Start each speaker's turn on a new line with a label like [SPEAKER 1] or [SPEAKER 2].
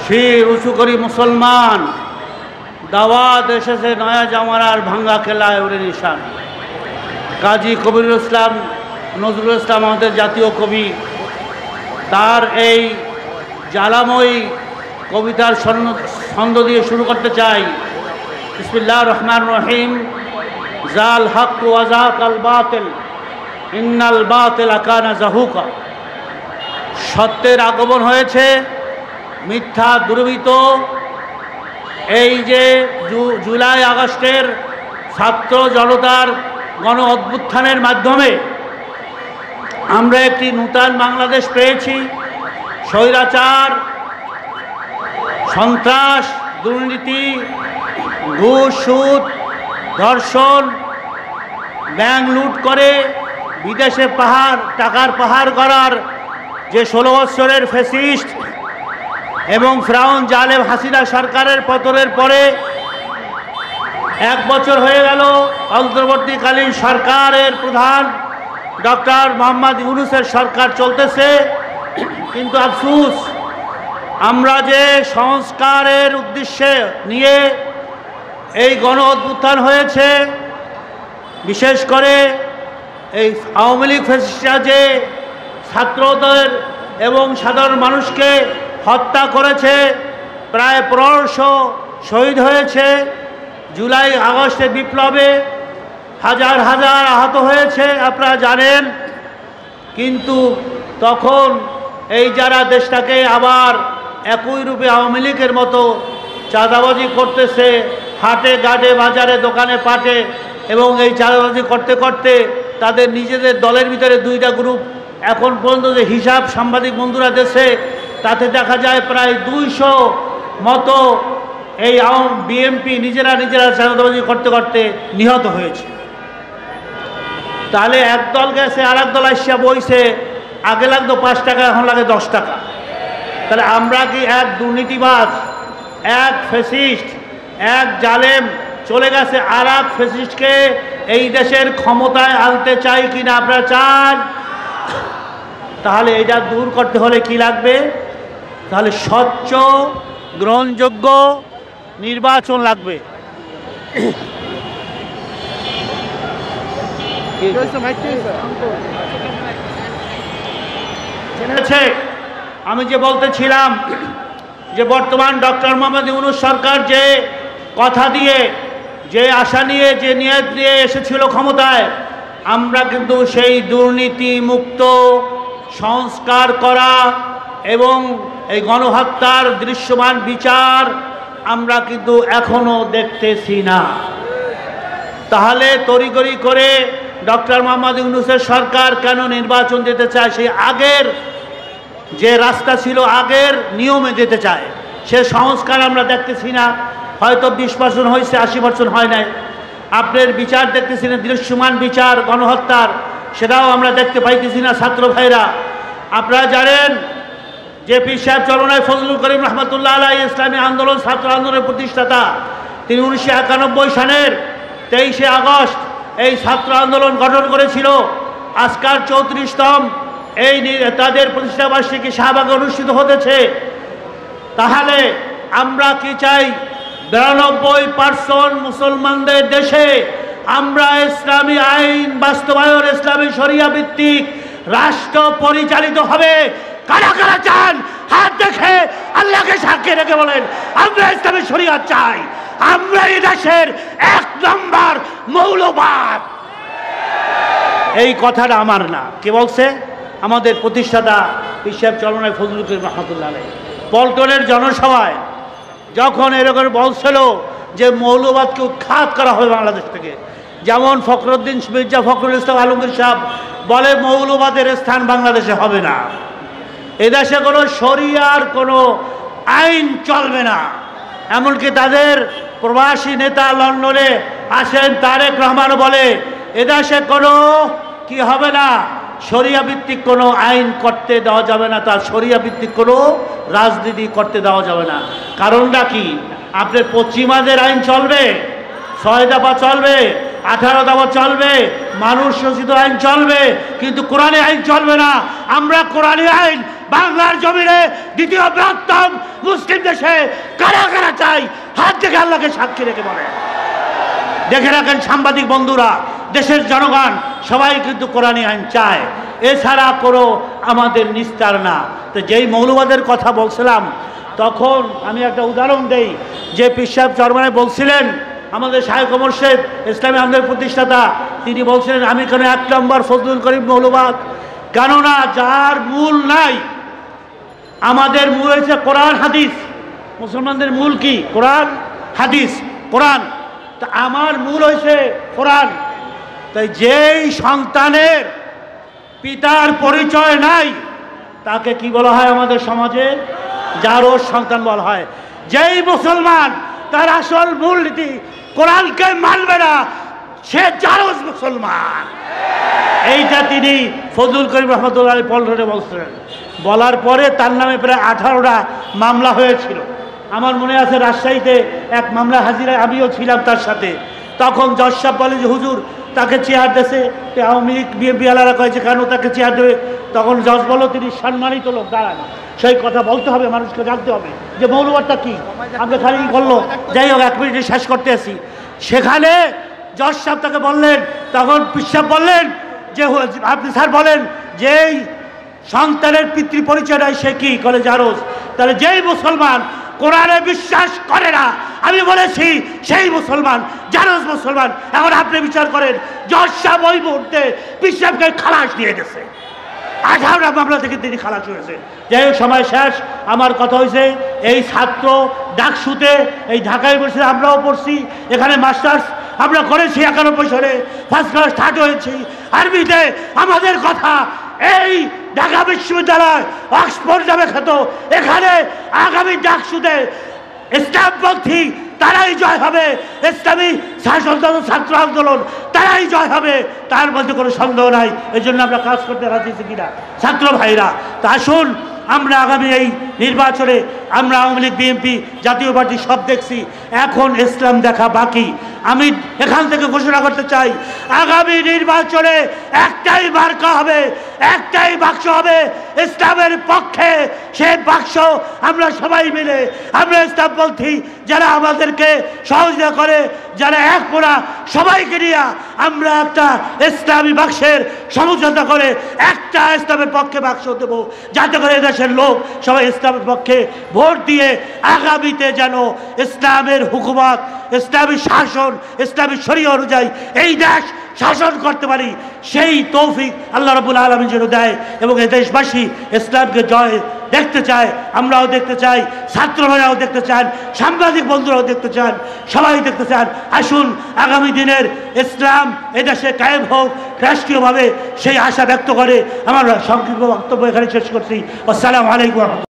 [SPEAKER 1] শির উঁচু করি মুসলমান, দাওয়াত এসেছে নয়া জামানার ভাঙ্গা খেলায় ওরে নিশান। কাজী কবিরুল ইসলাম নজরুল ইসলাম আমাদের জাতীয় কবি, তার এই জ্বালাময়ী কবিতার ছন্দ দিয়ে শুরু করতে চাই। বিসমিল্লাহির রহমানির রহিম। জাল হক ওয়া যাকাল বাতিল, ইন্নাল বাতিলা কানা যাহুকা। সত্যের আগমন হয়েছে, মিথ্যা দুর্বৃত্ত। এই যে জুলাই আগস্টের ছাত্র জনতার গণ অভ্যুত্থানের মাধ্যমে আমরা একটি নূতন বাংলাদেশ পেয়েছি। স্বৈরাচার, সন্ত্রাস, দুর্নীতি, ঘুষ, সুদ, ধর্ষণ, ব্যাংক লুট করে বিদেশে টাকার পাহাড় করার যে 16 বছরের ফ্যাসিস্ট এবং ফিরআউন জালেম হাসিনা সরকারের পতনের পরে 1 বছর হয়ে গেল অন্তর্বর্তীকালীন সরকারের প্রধান ডক্টর মোহাম্মদ ইউনূসের সরকার চলতেছে। কিন্তু আফসোস, আমরা যে সংস্কারের উদ্দেশ্যে নিয়ে এই গণ অভ্যুত্থান হয়েছে, বিশেষ করে এই আওয়ামী লীগ ফ্যাসিস্টরা যে ছাত্রদের এবং সাধারণ মানুষকে হত্যা করেছে, প্রায় 1500 শহীদ হয়েছে। জুলাই আগস্টের বিপ্লবে হাজার হাজার আহত হয়েছে, আপনারা জানেন। কিন্তু তখন এই যারা দেশটাকে আবার একই রূপে আওয়ামী লীগের মতো চাঁদাবাজি করতেছে, হাটে ঘাটে বাজারে দোকানে পাটে, এবং এই চাঁদাবাজি করতে করতে তাদের নিজেদের দলের ভিতরে 2টা গ্রুপ, এখন পর্যন্ত যে হিসাব সাংবাদিক বন্ধুরা দেশে, তাতে দেখা যায় প্রায় 200 মতো এই বিএনপি নিজেরা চাঁদাবাজি করতে করতে নিহত হয়েছে। তাহলে এক দল গেছে, আর এক দল আসিয়া বইছে, আগে লাগতো 5 টাকা, এখন লাগে 10 টাকা। তাহলে আমরা কি এক দুর্নীতিবাজ, এক ফ্যাসিস্ট, এক জালেম চলে গেছে আর এক ফ্যাসিস্টকে এই দেশের ক্ষমতায় আনতে চাই কিনা আপনারা চান? তাহলে এটা দূর করতে হলে কি লাগবে? তাহলে স্বচ্ছ গ্রহণযোগ্য নির্বাচন লাগবে। আমি যে বলতেছিলাম যে বর্তমান ডক্টর মোহাম্মদ ইউনূস সরকার যে কথা দিয়ে, যে আশা নিয়ে, যে নিয়ত নিয়ে এসেছিল ক্ষমতায়, আমরা কিন্তু সেই দুর্নীতি মুক্ত সংস্কার করা এবং এই গণহত্যার দৃশ্যমান বিচার আমরা কিন্তু এখনো দেখতেছি না। তাহলে তড়িঘড়ি করে ডক্টর মোহাম্মদ ইউনূসের সরকার কেন নির্বাচন দিতে চায়? সেই আগের যে রাস্তা ছিল, আগের নিয়মে যেতে চায়, সে সংস্কার আমরা দেখতেছি না। হয়তো 20% হয়েছে, 80% হয় নাই। আপনার বিচার দেখতেছি না, দৃশ্যমান বিচার গণহত্যার, সেটাও আমরা দেখতে পাইতেছি না। ছাত্র ভাইরা, আপনারা জানেন যে পীর সাহেব চরমনাই ফজলুল করিম রহমতুল্লাহ আলাইহি ইসলামী আন্দোলন, ছাত্র আন্দোলনের প্রতিষ্ঠাতা, তিনি 1991 সালের 23শে আগস্ট এই ছাত্র আন্দোলন গঠন করেছিল। আজকাল 34তম এই তাদের প্রতিষ্ঠাবার্ষিকী শাহবাগে অনুষ্ঠিত হতেছে। তাহলে আমরা কি চাই? 92% মুসলমানদের দেশে আমরা ইসলামী আইন বাস্তবায়ন, ইসলামী শরিয়া ভিত্তিক রাষ্ট্র পরিচালিত হবে। কারা কারা চান? হাত দেখে আল্লাহকে সাক্ষী রেখে বলেন, আমরা ইসলামী শরিয়াত চাই। আমরা এই দেশের 1 নম্বর মৌলবাদ। এই কথাটা আমার না, কে বলছে? আমাদের প্রতিষ্ঠাতা পীর সাহেব চরমনাই ফজলুল করিম রহমতুল্লাহ আলাইহি পল্টনের জনসভায় যখন এরকম বলছিল যে মৌলবাদকে উৎখাত করা হবে বাংলাদেশ থেকে, যেমন ফখরুদ্দিন মির্জা ফখরুল ইসলাম আলমগীর সাহেব বলে মৌলবাদের স্থান বাংলাদেশে হবে না, এদেশে কোনো শরিয়ার কোনো আইন চলবে না। এমনকি তাদের প্রবাসী নেতা লন্ডনে আসেন তারেক রহমানও বলে এদেশে কোনো কি হবে না, শরিয়া ভিত্তিক কোনো আইন করতে দেওয়া যাবে না, তার শরিয়া ভিত্তিক কোনো রাজনীতি করতে দেওয়া যাবে না। কারণটা কি? আপনার পশ্চিমাদের আইন চলবে, 6 দফা চলবে, 18 দফা চলবে, মানুষ শোষিত আইন চলবে, কিন্তু কোরআনে আইন চলবে না। আমরা কোরআনে আইন বাংলার জমিনে দ্বিতীয় বৃহত্তম মুসলিম দেশে কারা কারা চাই হাত থেকে আল্লাহকে সাক্ষী রেখে বলে। দেখে রাখেন সাংবাদিক বন্ধুরা, দেশের জনগণ সবাই কিন্তু কোরআনী আইন চায়, এছাড়া কোনো আমাদের নিস্তার না। তো যেই মৌলবাদের কথা বলছিলাম, তখন আমি একটা উদাহরণ দেই যে পীর সাহেব চরমনায় বলছিলেন, আমাদের শায়েখ ওমর সাহেব ইসলামী আন্দোলনের প্রতিষ্ঠাতা, তিনি বলছিলেন আমি কেন 1 নম্বর ফজলুল করিম মৌলবাদ, কেননা যার মূল নাই। আমাদের মূল হয়েছে কোরআন হাদিস। মুসলমানদের মূল কি? কোরআন হাদিস, কোরআন। তা আমার মূল হয়েছে কোরআন। তাই যেই সন্তানের পিতার পরিচয় নাই তাকে কি বলা হয় আমাদের সমাজে? জারজ সন্তান বলা হয়। যেই মুসলমান তার আসল মূলনীতি কোরআনকে মানবে না, সে জারজ মুসলমান। এইটা তিনি ফজলুল করিম রহমতুল্লাহ পল্টনে বলছিলেন। বলার পরে তার নামে প্রায় 18টা মামলা হয়েছিল। আমার মনে আছে রাজশাহীতে এক মামলা হাজিরা আমিও ছিলাম তার সাথে। তখন জজ সাহেব বলে যে হুজুর তাকে চেয়ার দেশে, আওয়ামী লীগ বিএনপি আলাদা কয়েছে কেন তাকে চেয়ার দেবে? তখন জজ বলো তিনি সম্মানিত লোক, দাঁড়ান, সেই কথা বলতে হবে, মানুষকে জানতে হবে যে মৌলবাদটা কি। আমরা খালি করলো, যাই হোক 1 মিনিটে শেষ করতে আসি। সেখানে জজ সাহেব তাকে বললেন, তখন পীর সাহেব বললেন যে আপনি স্যার বলেন যেই সন্তানের পিতৃ পরিচয় নাই সে কি করে? জারজ। তাহলে যেই মুসলমান কোরআনে বিশ্বাস করে না, আমি বলেছি সেই মুসলমান জারজ মুসলমান। এখন আপনি বিচার করেন, জজ সাহেব ওই মুহূর্তে পীর সাহেবকে খালাস দিয়ে গেছে। 18টা মামলা থেকে তিনি খালাস হয়েছে। যাই হোক, সময় শেষ। আমার কথা হয়েছে এই ছাত্র ডাকসুতে, এই ঢাকা ইউনিভার্সিটি আমরাও পড়ছি, এখানে মাস্টার্স আমরা করেছি 91 সালে, ফার্স্ট ক্লাস থার্ড হয়েছি। আরবিতে আমাদের কথা, এই ঢাকা বিশ্ববিদ্যালয় অক্সফোর্ড নামে খ্যাত, এখানে আগামী ডাকসুতে ইসলামপন্থী তারাই জয় হবে, ইসলামী শাসনতন্ত্র ছাত্র আন্দোলন তারাই জয় হবে, তার মধ্যে কোনো সন্দেহ নাই। এই জন্য আমরা কাজ করতে রাজি আছি কিনা ছাত্র ভাইরা? তা আসুন আমরা আগামী এই নির্বাচনে আমরা আওয়ামী লীগ বিএনপি জাতীয় পার্টি সব দেখছি, এখন ইসলাম দেখা বাকি। আমি এখান থেকে ঘোষণা করতে চাই, আগামী নির্বাচনে একটাই মার্কা হবে, একটাই বাক্স হবে ইসলামের পক্ষে। সে বাক্স আমরা সবাই মিলে, আমরা ইসলামপন্থী যারা আমাদেরকে সহযোগিতা করে, যারা এক মোড়া, সবাইকে নিয়ে আমরা একটা ইসলামী বাক্সের সমঝোতা করে একটা ইসলামের পক্ষে বাক্স দেবো, যাতে করে এদেশের লোক সবাই ইসলামের পক্ষে ভোট দিয়ে আগামীতে যেন ইসলামের হুকুমত, ইসলামী শাসন, ইসলামী শরীয়ত অনুযায়ী এই দেশ শাসন করতে পারি, সেই তৌফিক আল্লাহ রাব্বুল আলামিন যেন দেয়। এবং এই দেশবাসী ইসলামকে জয় দেখতে চায়, আমরাও দেখতে চাই, ছাত্র ভাইরাও দেখতে চান, সাংবাদিক বন্ধুরাও দেখতে চান, সবাই দেখতে চান। আসুন আগামী দিনের ইসলাম এদেশে কায়েম হোক রাষ্ট্রীয়ভাবে, সেই আশা ব্যক্ত করে আমার সংক্ষিপ্ত বক্তব্য এখানে শেষ করছি। আসসালামু আলাইকুম।